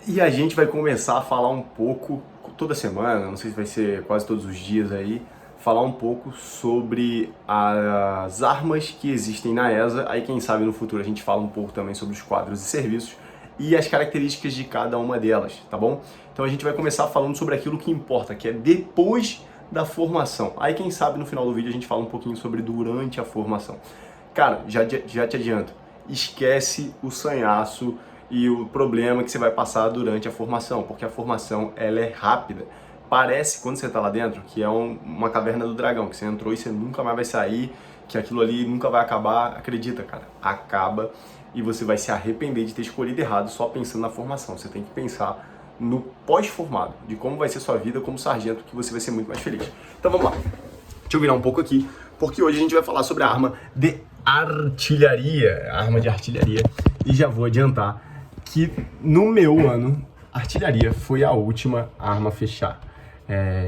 E a gente vai começar a falar um pouco, toda semana, não sei se vai ser quase todos os dias aí, falar um pouco sobre as armas que existem na ESA. Aí quem sabe no futuro a gente fala um pouco também sobre os quadros e serviços e as características de cada uma delas, tá bom? Então a gente vai começar falando sobre aquilo que importa, que é depois da formação. Aí quem sabe no final do vídeo a gente fala um pouquinho sobre durante a formação. Cara, já te adianto, esquece o sanhaço e o problema que você vai passar durante a formação, porque a formação ela é rápida. Parece, quando você está lá dentro, que é uma caverna do dragão, que você entrou e você nunca mais vai sair, que aquilo ali nunca vai acabar. Acredita, cara, acaba e você vai se arrepender de ter escolhido errado só pensando na formação. Você tem que pensar no pós-formado, de como vai ser sua vida como sargento, que você vai ser muito mais feliz. Então vamos lá. Deixa eu virar um pouco aqui, porque hoje a gente vai falar sobre a arma de artilharia, arma de artilharia, e já vou adiantar que no meu ano, artilharia foi a última arma a fechar.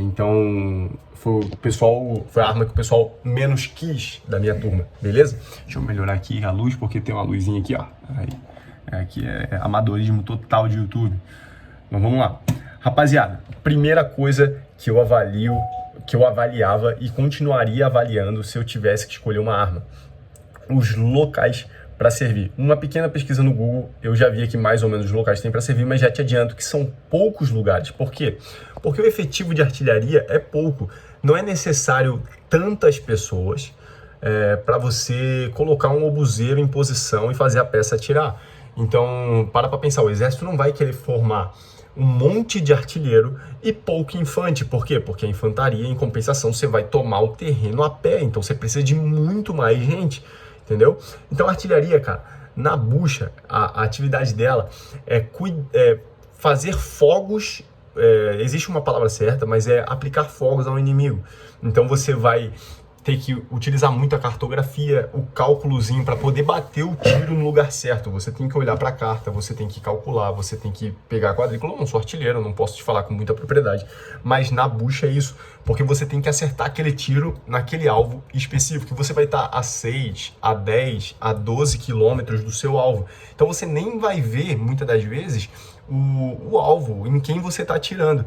Então, foi a arma que o pessoal menos quis da minha turma, beleza? Deixa eu melhorar aqui a luz, porque tem uma luzinha aqui, ó. Aqui é amadorismo total de YouTube. Então vamos lá. Rapaziada, primeira coisa que eu avaliava e continuaria avaliando se eu tivesse que escolher uma arma: os locais para servir. Uma pequena pesquisa no Google, eu já vi aqui mais ou menos os locais que tem para servir, mas já te adianto que são poucos lugares. Por quê? Porque o efetivo de artilharia é pouco. Não é necessário tantas pessoas para você colocar um obuseiro em posição e fazer a peça atirar. Então, para pensar, o exército não vai querer formar um monte de artilheiro e pouco infante. Por quê? Porque a infantaria, em compensação, você vai tomar o terreno a pé, então você precisa de muito mais gente. Entendeu? Então a artilharia, cara, na bucha, a atividade dela é fazer fogos, existe uma palavra certa, mas é aplicar fogos ao inimigo. Então você vai ter que utilizar muito a cartografia, o cálculozinho para poder bater o tiro no lugar certo. Você tem que olhar para a carta, você tem que calcular, você tem que pegar a quadrícula. Eu não sou artilheiro, não posso te falar com muita propriedade, mas na bucha é isso, porque você tem que acertar aquele tiro naquele alvo específico, que você vai estar a 6, a 10, a 12 quilômetros do seu alvo. Então você nem vai ver, muitas das vezes, o alvo, em quem você está atirando.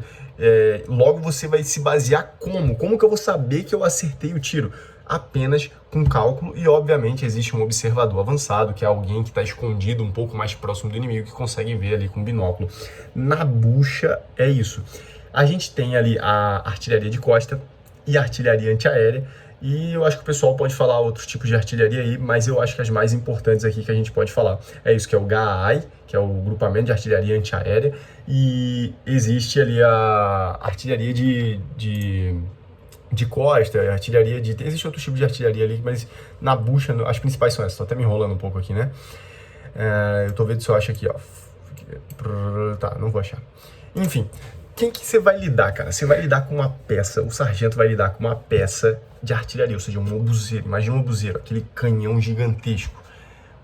Logo você vai se basear como que eu vou saber que eu acertei o tiro? Apenas com cálculo, e obviamente existe um observador avançado, que é alguém que está escondido um pouco mais próximo do inimigo, que consegue ver ali com binóculo. Na bucha é isso. A gente tem ali a artilharia de costa e a artilharia antiaérea, e eu acho que o pessoal pode falar outros tipos de artilharia aí, mas eu acho que as mais importantes aqui que a gente pode falar é isso, que é o GAAI, que é o Grupamento de Artilharia Antiaérea, e existe ali a artilharia de costa, artilharia de... Existe outro tipo de artilharia ali, mas na bucha, as principais são essas. Tô até me enrolando um pouco aqui, né? Eu tô vendo se eu acho aqui, ó. Tá, não vou achar. Enfim, quem que você vai lidar, cara? Você vai lidar com uma peça, o sargento vai lidar com uma peça de artilharia, ou seja, um obuseiro. Imagina um obuseiro, aquele canhão gigantesco.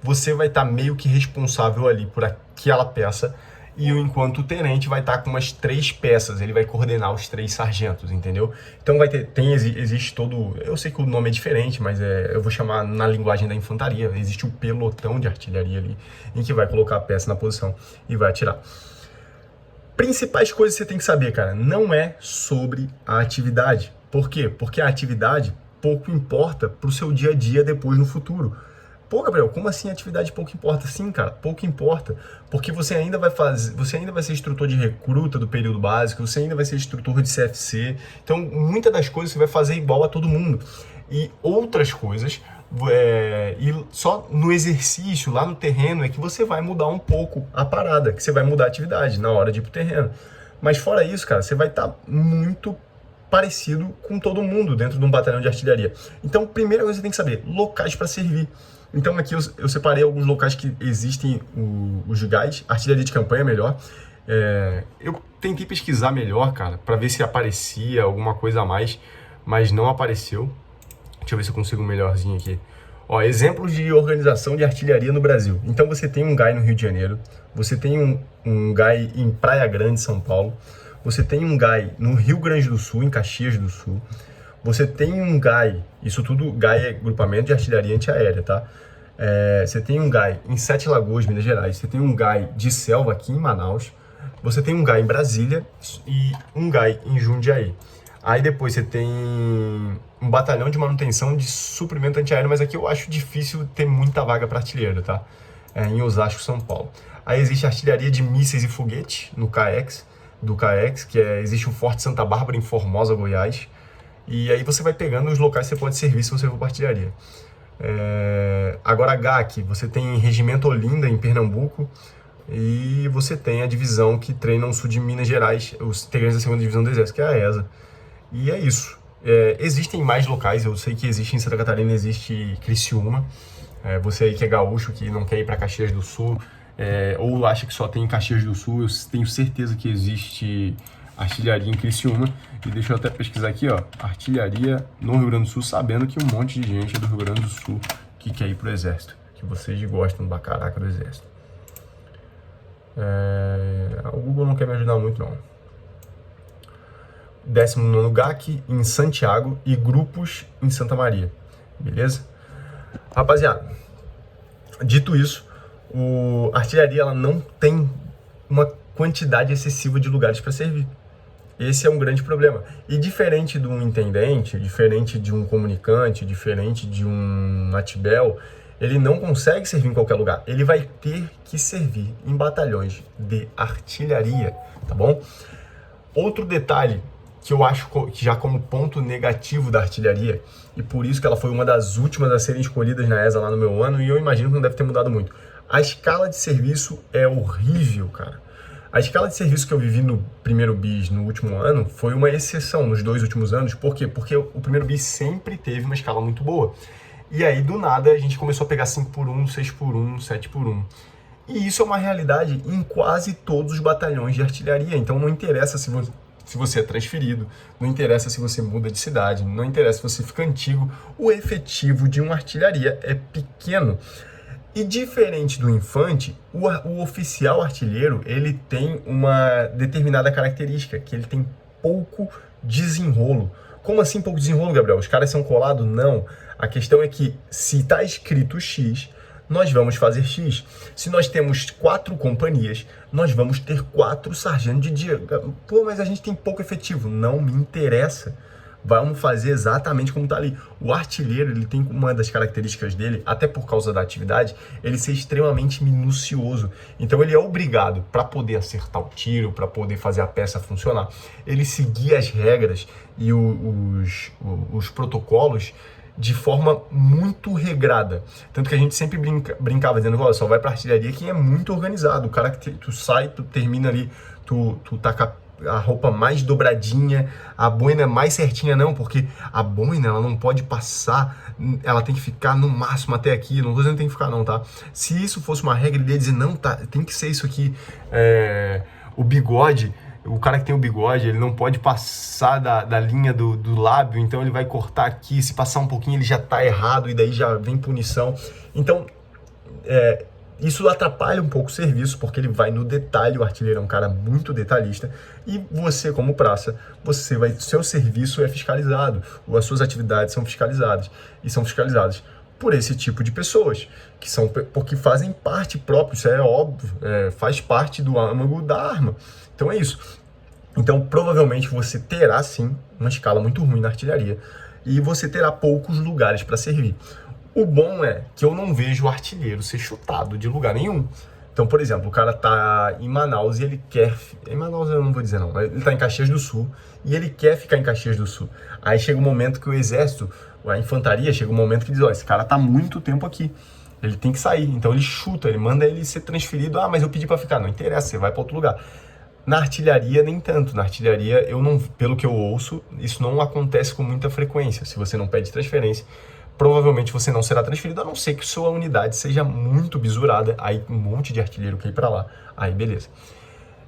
Você vai estar meio que responsável ali por aquela peça, e enquanto o tenente vai estar com umas 3 peças, ele vai coordenar os 3 sargentos, entendeu? Então existe todo, eu sei que o nome é diferente, mas eu vou chamar na linguagem da infantaria, existe o pelotão de artilharia ali, em que vai colocar a peça na posição e vai atirar. Principais coisas que você tem que saber, cara, não é sobre a atividade. Por quê? Porque a atividade pouco importa pro seu dia a dia depois no futuro. Pô, Gabriel, como assim a atividade pouco importa? Sim, cara, pouco importa, porque você ainda vai ser instrutor de recruta do período básico, você ainda vai ser instrutor de CFC, então muitas das coisas você vai fazer igual a todo mundo. E outras coisas, e só no exercício, lá no terreno, é que você vai mudar um pouco a parada, que você vai mudar a atividade na hora de ir pro terreno. Mas fora isso, cara, você vai estar muito parecido com todo mundo dentro de um batalhão de artilharia. Então, primeira coisa que você tem que saber, locais para servir. Então aqui eu separei alguns locais que existem os gás, artilharia de campanha melhor. Eu tentei pesquisar melhor, cara, para ver se aparecia alguma coisa a mais, mas não apareceu. Deixa eu ver se eu consigo um melhorzinho aqui. Ó, exemplos de organização de artilharia no Brasil. Então você tem um GAI no Rio de Janeiro, você tem um GAI em Praia Grande, São Paulo, você tem um GAI no Rio Grande do Sul, em Caxias do Sul. Você tem um GAI, isso tudo GAI é Grupamento de Artilharia Antiaérea, tá? Você tem um GAI em Sete Lagoas, Minas Gerais. Você tem um GAI de selva aqui em Manaus. você tem um GAI em Brasília e um GAI em Jundiaí. Aí depois você tem um batalhão de manutenção de suprimento antiaéreo, mas aqui eu acho difícil ter muita vaga para artilheiro, tá? Em Osasco, São Paulo. Aí existe artilharia de mísseis e foguete no CAEX, existe o Forte Santa Bárbara em Formosa, Goiás. E aí você vai pegando os locais que você pode servir se você for para artilharia. Agora, GAC, você tem Regimento Olinda em Pernambuco e você tem a divisão que treina no sul de Minas Gerais, os integrantes da 2ª Divisão do Exército, que é a ESA. E é isso. Existem mais locais, eu sei que existe em Santa Catarina, existe Criciúma. Você aí que é gaúcho, que não quer ir para Caxias do Sul, ou acha que só tem em Caxias do Sul, eu tenho certeza que existe artilharia em Criciúma. E deixa eu até pesquisar aqui, ó, artilharia no Rio Grande do Sul, sabendo que um monte de gente é do Rio Grande do Sul que quer ir pro Exército, que vocês gostam da caraca do Exército. O Google não quer me ajudar muito, não. 19º GAC em Santiago e grupos em Santa Maria, beleza? Rapaziada, dito isso, a artilharia ela não tem uma quantidade excessiva de lugares para servir. Esse é um grande problema. E diferente de um intendente, diferente de um comunicante, diferente de um atibel, ele não consegue servir em qualquer lugar. Ele vai ter que servir em batalhões de artilharia, tá bom? Outro detalhe que eu acho que já como ponto negativo da artilharia, e por isso que ela foi uma das últimas a serem escolhidas na ESA lá no meu ano, e eu imagino que não deve ter mudado muito. A escala de serviço é horrível, cara. A escala de serviço que eu vivi no primeiro BIS no último ano foi uma exceção nos 2 últimos anos. Por quê? Porque o primeiro BIS sempre teve uma escala muito boa. E aí, do nada, a gente começou a pegar 5x1, 6x1, 7x1. E isso é uma realidade em quase todos os batalhões de artilharia. Então, não interessa se você é transferido, não interessa se você muda de cidade, não interessa se você fica antigo. O efetivo de uma artilharia é pequeno. E diferente do infante, o oficial artilheiro, ele tem uma determinada característica, que ele tem pouco desenrolo. Como assim pouco desenrolo, Gabriel? Os caras são colados? Não. A questão é que se está escrito X, nós vamos fazer X. Se nós temos 4 companhias, nós vamos ter 4 sargentos de dia. Pô, mas a gente tem pouco efetivo. Não me interessa. Vamos fazer exatamente como está ali. O artilheiro, ele tem uma das características dele, até por causa da atividade, ele ser extremamente minucioso. Então ele é obrigado, para poder acertar o tiro, para poder fazer a peça funcionar, ele seguir as regras e os protocolos de forma muito regrada. Tanto que a gente sempre brincava dizendo, olha, só vai para artilharia quem é muito organizado. O cara que tu sai, tu termina ali, tu tá com a roupa mais dobradinha, a boina mais certinha, não, porque a boina, ela não pode passar, ela tem que ficar no máximo até aqui, não tô dizendo que tem que ficar não, tá? Se isso fosse uma regra, ele ia dizer, não, tá, tem que ser isso aqui, o bigode, o cara que tem o bigode, ele não pode passar da linha do lábio, então ele vai cortar aqui, se passar um pouquinho ele já tá errado, e daí já vem punição. Então, isso atrapalha um pouco o serviço, porque ele vai no detalhe, o artilheiro é um cara muito detalhista, e você, como praça, seu serviço é fiscalizado, ou as suas atividades são fiscalizadas, e são fiscalizadas por esse tipo de pessoas, porque fazem parte própria, isso é óbvio, faz parte do âmago da arma. Então é isso. Então, provavelmente, você terá, sim, uma escala muito ruim na artilharia, e você terá poucos lugares para servir. O bom é que eu não vejo o artilheiro ser chutado de lugar nenhum. Então, por exemplo, o cara tá em Manaus e ele quer... Em Manaus eu não vou dizer não, mas ele tá em Caxias do Sul e ele quer ficar em Caxias do Sul. Aí chega um momento que o exército, a infantaria, chega um momento que diz, ó, esse cara tá muito tempo aqui, ele tem que sair. Então ele chuta, ele manda ele ser transferido. Ah, mas eu pedi para ficar. Não interessa, você vai para outro lugar. Na artilharia, nem tanto. Na artilharia, pelo que eu ouço, isso não acontece com muita frequência. Se você não pede transferência, provavelmente você não será transferido, a não ser que sua unidade seja muito bisurada, aí um monte de artilheiro quer ir para lá, aí beleza.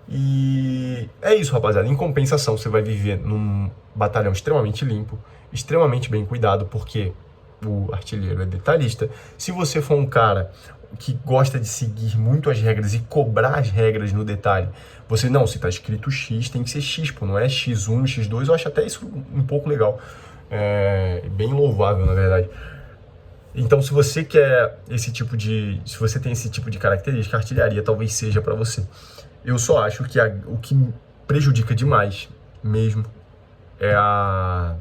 E é isso, rapaziada. Em compensação, você vai viver num batalhão extremamente limpo, extremamente bem cuidado, porque o artilheiro é detalhista. Se você for um cara que gosta de seguir muito as regras e cobrar as regras no detalhe, se tá escrito X, tem que ser X, pô, não é X1, X2, eu acho até isso um pouco legal. Bem louvável, na verdade. Então, se você tem esse tipo de característica, a artilharia talvez seja para você. Eu só acho que o que prejudica demais mesmo é a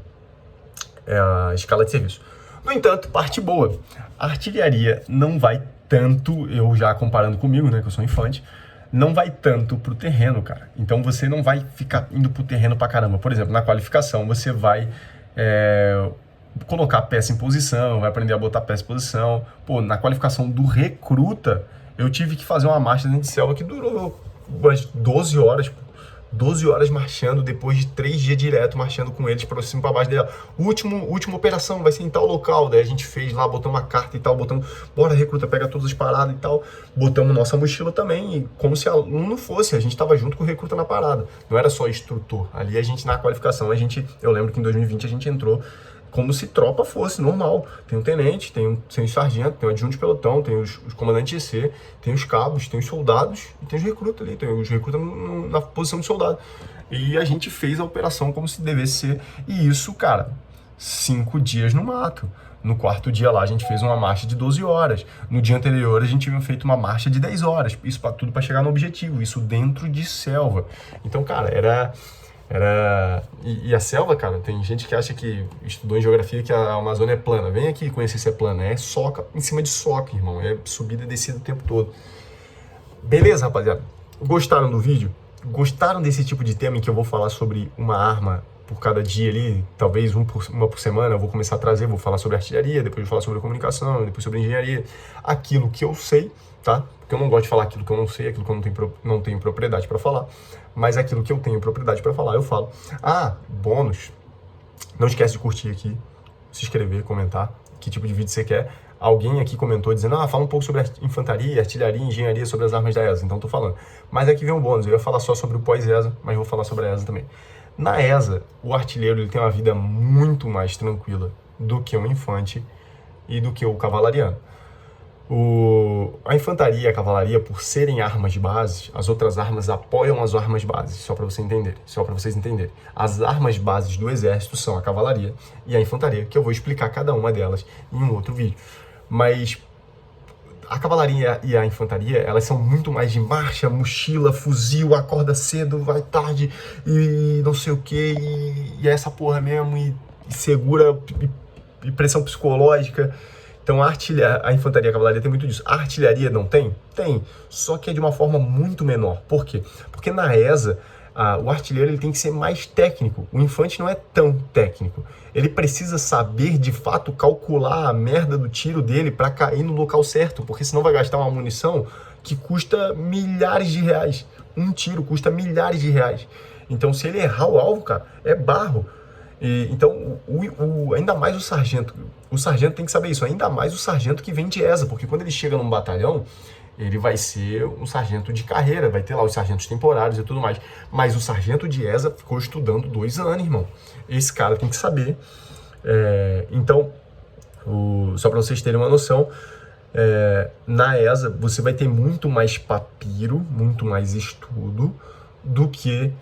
escala de serviço. No entanto, parte boa. A artilharia não vai tanto, eu já comparando comigo, né, que eu sou infante, não vai tanto pro terreno, cara. Então você não vai ficar indo pro terreno pra caramba. Por exemplo, na qualificação você vai colocar a peça em posição, vai aprender a botar a peça em posição. Pô, na qualificação do recruta, eu tive que fazer uma marcha dentro de selva que durou umas 12 horas, pô. 12 horas marchando, depois de 3 dias direto marchando com eles pra cima e pra baixo dela. Última operação vai ser em tal local. Daí a gente fez lá, botamos uma carta e tal, botamos, bora recruta, pega todas as paradas e tal. Botamos nossa mochila também, e como se aluno fosse, a gente tava junto com o recruta na parada. Não era só instrutor. Ali a gente, na qualificação, eu lembro que em 2020 a gente entrou como se tropa fosse, normal. Tem um tenente, tem um sargento, tem um adjunto de pelotão, tem os comandantes GC, tem os cabos, tem os soldados e tem os recrutas ali, tem os recrutas na posição de soldado. E a gente fez a operação como se devesse ser. E isso, cara, 5 dias no mato. No quarto dia lá a gente fez uma marcha de 12 horas. No dia anterior a gente tinha feito uma marcha de 10 horas. Isso para tudo para chegar no objetivo. Isso dentro de selva. Então, cara, E a selva, cara, tem gente que acha que estudou em geografia que a Amazônia é plana. Vem aqui conhecer se é plana. É soca em cima de soca, irmão. É subida e descida o tempo todo. Beleza, rapaziada? Gostaram do vídeo? Gostaram desse tipo de tema em que eu vou falar sobre uma arma por cada dia ali? Talvez uma por semana eu vou começar a trazer. Vou falar sobre artilharia, depois vou falar sobre comunicação, depois sobre engenharia. Aquilo que eu sei, tá? Porque eu não gosto de falar aquilo que eu não sei, aquilo que eu não tenho propriedade para falar. Mas aquilo que eu tenho propriedade para falar, eu falo. Ah, bônus. Não esquece de curtir aqui, se inscrever, comentar que tipo de vídeo você quer. Alguém aqui comentou dizendo, fala um pouco sobre infantaria, artilharia, engenharia, sobre as armas da ESA. Então tô falando. Mas aqui vem um bônus. Eu ia falar só sobre o pós-ESA, mas vou falar sobre a ESA também. Na ESA, o artilheiro ele tem uma vida muito mais tranquila do que um infante e do que o cavalariano. A infantaria e a cavalaria, por serem armas bases, as outras armas apoiam as armas bases, só para vocês entenderem. As armas bases do exército são a cavalaria e a infantaria, que eu vou explicar cada uma delas em um outro vídeo. Mas a cavalaria e a infantaria, elas são muito mais de marcha, mochila, fuzil, acorda cedo, vai tarde e não sei o que, e é essa porra mesmo, e segura, e pressão psicológica. Então a infantaria e a cavalaria tem muito disso. A artilharia não tem? Tem, só que é de uma forma muito menor. Por quê? Porque na ESA, o artilheiro ele tem que ser mais técnico. O infante não é tão técnico. Ele precisa saber, de fato, calcular a merda do tiro dele para cair no local certo, porque senão vai gastar uma munição que custa milhares de reais. Um tiro custa milhares de reais. Então, se ele errar o alvo, cara, é barro. Então, ainda mais o sargento tem que saber isso, ainda mais o sargento que vem de ESA, porque quando ele chega num batalhão, ele vai ser um sargento de carreira, vai ter lá os sargentos temporários e tudo mais, mas o sargento de ESA ficou estudando 2 anos, irmão. Esse cara tem que saber. Então, só para vocês terem uma noção, na ESA você vai ter muito mais papiro, muito mais estudo do que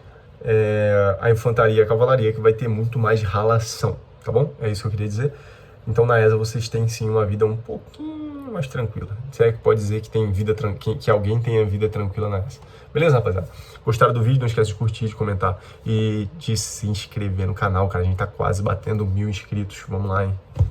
a infantaria e a cavalaria, que vai ter muito mais ralação, tá bom? É isso que eu queria dizer. Então na ESA vocês têm sim uma vida um pouquinho mais tranquila. Se é que pode dizer que tem vida que alguém tenha vida tranquila na ESA. Beleza, rapaziada? Gostaram do vídeo? Não esquece de curtir, de comentar e de se inscrever no canal, cara. A gente tá quase batendo 1000 inscritos. Vamos lá, hein?